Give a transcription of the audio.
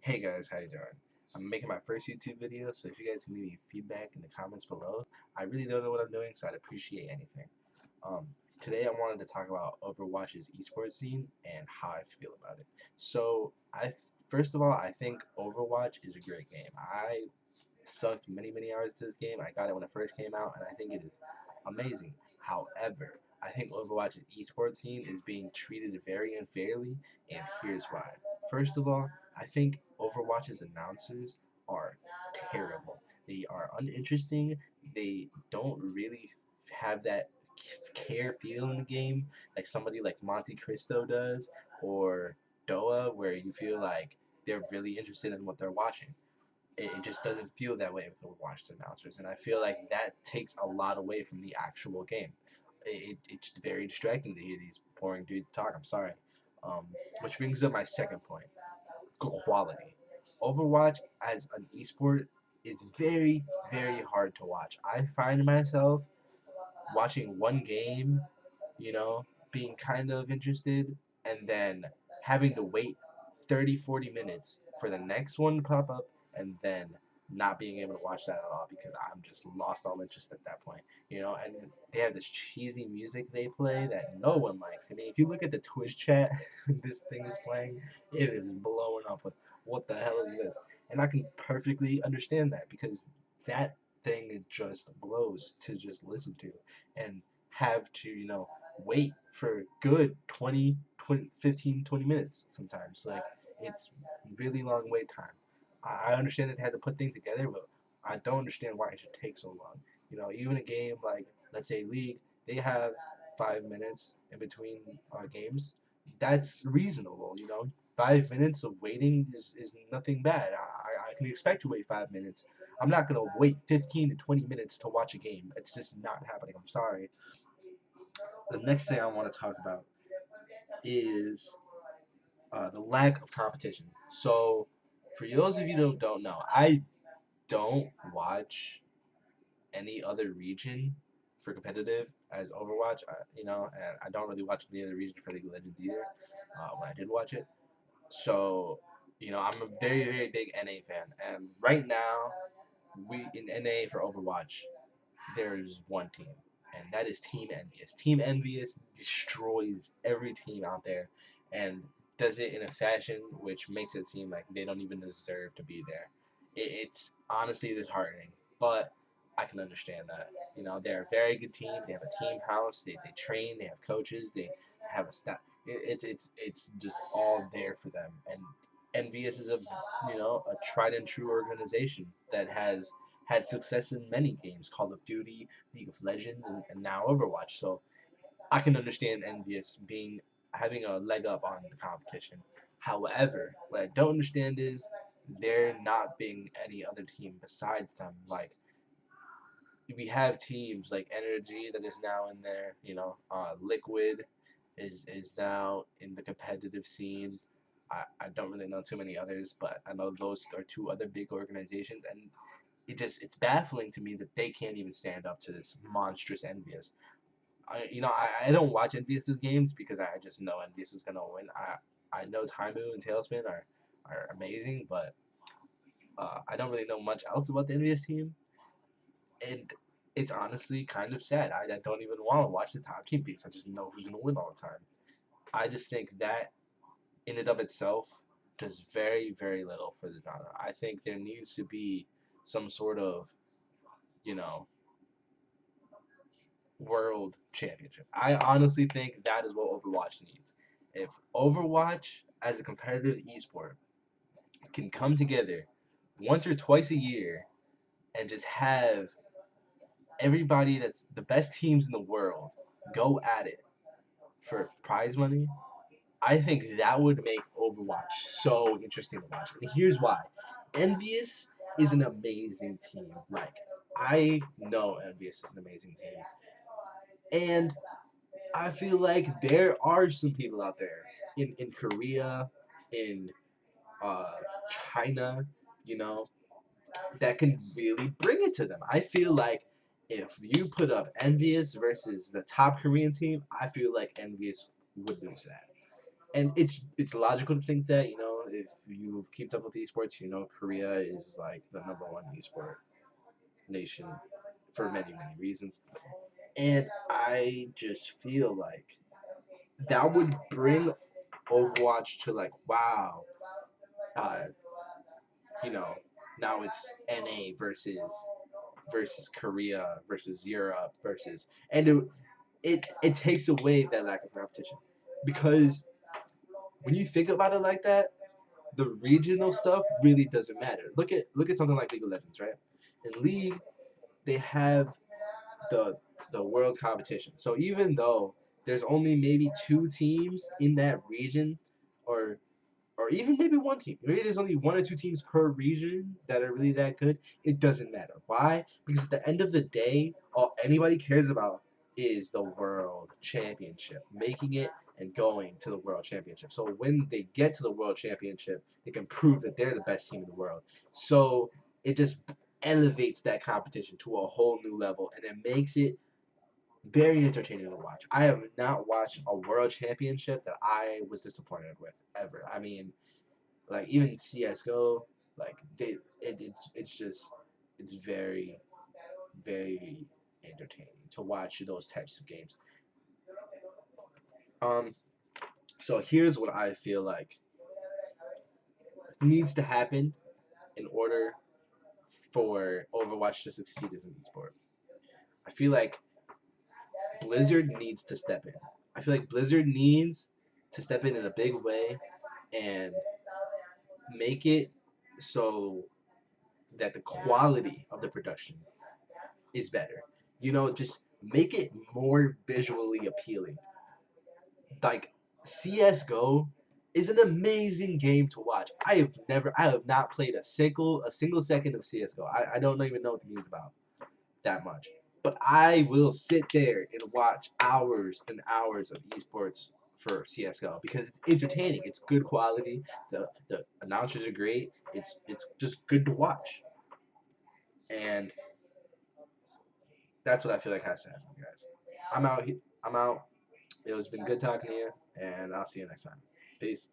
Hey guys, how you doing? I'm making my first YouTube video, so if you guys can leave me feedback in the comments below, I really don't know what I'm doing, so I'd appreciate anything. Um, Today I wanted to talk about Overwatch's esports scene and how I feel about it. So first of all, I think Overwatch is a great game. I sucked many hours to this game. I got it when it first came out, and I think it is amazing. However, I think Overwatch's esports scene is being treated very unfairly, and here's why. First of all, I think Overwatch's announcers are terrible. They are uninteresting. They don't really have that care feel in the game like somebody like Monte Cristo does, or Doa, where you feel like they're really interested in what they're watching. It just doesn't feel that way with Overwatch announcers, and I feel like that takes a lot away from the actual game. It's very distracting to hear these boring dudes talk. I'm sorry. Which brings up my second point: quality. Overwatch as an esport is very hard to watch. I find myself watching one game, being kind of interested, and then having to wait 30-40 minutes for the next one to pop up, and then not being able to watch that at all because I'm just lost all interest at that point, and they have this cheesy music they play that no one likes. I mean, if you look at the Twitch chat this thing is playing, it is blowing up with what the hell is this? And I can perfectly understand that because that thing it just blows to just listen to and have to, wait for good 15, 20 minutes sometimes. Like, it's really long wait time. I understand that they had to put things together, but I don't understand why it should take so long. Even a game like, let's say, League, they have 5 minutes in between games. That's reasonable. 5 minutes of waiting is nothing bad. I can expect to wait 5 minutes. I'm not gonna wait 15 to 20 minutes to watch a game. It's just not happening. I'm sorry. The next thing I want to talk about is the lack of competition. So, for those of you who don't know, I don't watch any other region for competitive as Overwatch. And I don't really watch any other region for League of Legends either. When I did watch it, so I'm a very big NA fan, and right now we in NA for Overwatch there's one team, and that is Team Envious. Team Envious destroys every team out there, and does it in a fashion which makes it seem like they don't even deserve to be there. It's honestly disheartening, but I can understand that. They're a very good team. They have a team house. They train. They have coaches. They have a staff. It's just all there for them. And Envious is a tried and true organization that has had success in many games, Call of Duty, League of Legends, and now Overwatch. So I can understand Envious being having a leg up on the competition. However, what I don't understand is there not being any other team besides them. Like, we have teams like Energy that is now in there. Liquid is now in the competitive scene. I don't really know too many others, but I know those are two other big organizations, and it's baffling to me that they can't even stand up to this monstrous Envious. I don't watch Envious's games because I just know Envious is gonna win. I know Taimu and Tailspin are amazing, but I don't really know much else about the Envious team, and it's honestly kind of sad. I don't even want to watch the top team because I just know who's gonna win all the time. I just think that in and of itself does very little for the genre. I think there needs to be some sort of you know world championship. I honestly think that is what Overwatch needs. If Overwatch as a competitive esport can come together once or twice a year and just have everybody that's the best teams in the world go at it for prize money, I think that would make Overwatch so interesting to watch. And here's why. Envious is an amazing team. Like, I know Envious is an amazing team. And I feel like there are some people out there in Korea, in uh, China, you know, that can really bring it to them. I feel like if you put up Envious versus the top Korean team, I feel like Envious would lose that. And it's logical to think that if you've kept up with esports, you know Korea is like the #1 esport nation for many, many reasons. And I just feel like that would bring Overwatch to like, wow, uh, you know, now it's NA versus Korea versus Europe versus, and it takes away that lack of competition, because when you think about it like that, the regional stuff really doesn't matter. Look at something like League of Legends, right? In League, they have the the world competition. So even though there's only maybe two teams in that region, or or even maybe one team. Maybe there's only one or two teams per region that are really that good. It doesn't matter. Why? Because at the end of the day, all anybody cares about is the world championship, making it and going to the world championship. So when they get to the world championship, they can prove that they're the best team in the world. So it just elevates that competition to a whole new level, and it makes it very entertaining to watch. I have not watched a world championship that I was disappointed with ever. I mean, like even CS:GO, like it's just it's very very entertaining to watch those types of games. Um, so here's what I feel like needs to happen in order for Overwatch to succeed as an esport. I feel like Blizzard needs to step in. I feel like Blizzard needs to step in a big way and make it so that the quality of the production is better. You know, just make it more visually appealing. Like CS:GO is an amazing game to watch. I have not played a single second of CS:GO. I don't even know what the game's about that much. But I will sit there and watch hours and hours of esports for CS:GO because it's entertaining. It's good quality. The announcers are great. It's just good to watch. And that's what I feel like has to happen, guys. I'm out. I'm out. It was been good talking to you, and I'll see you next time. Peace.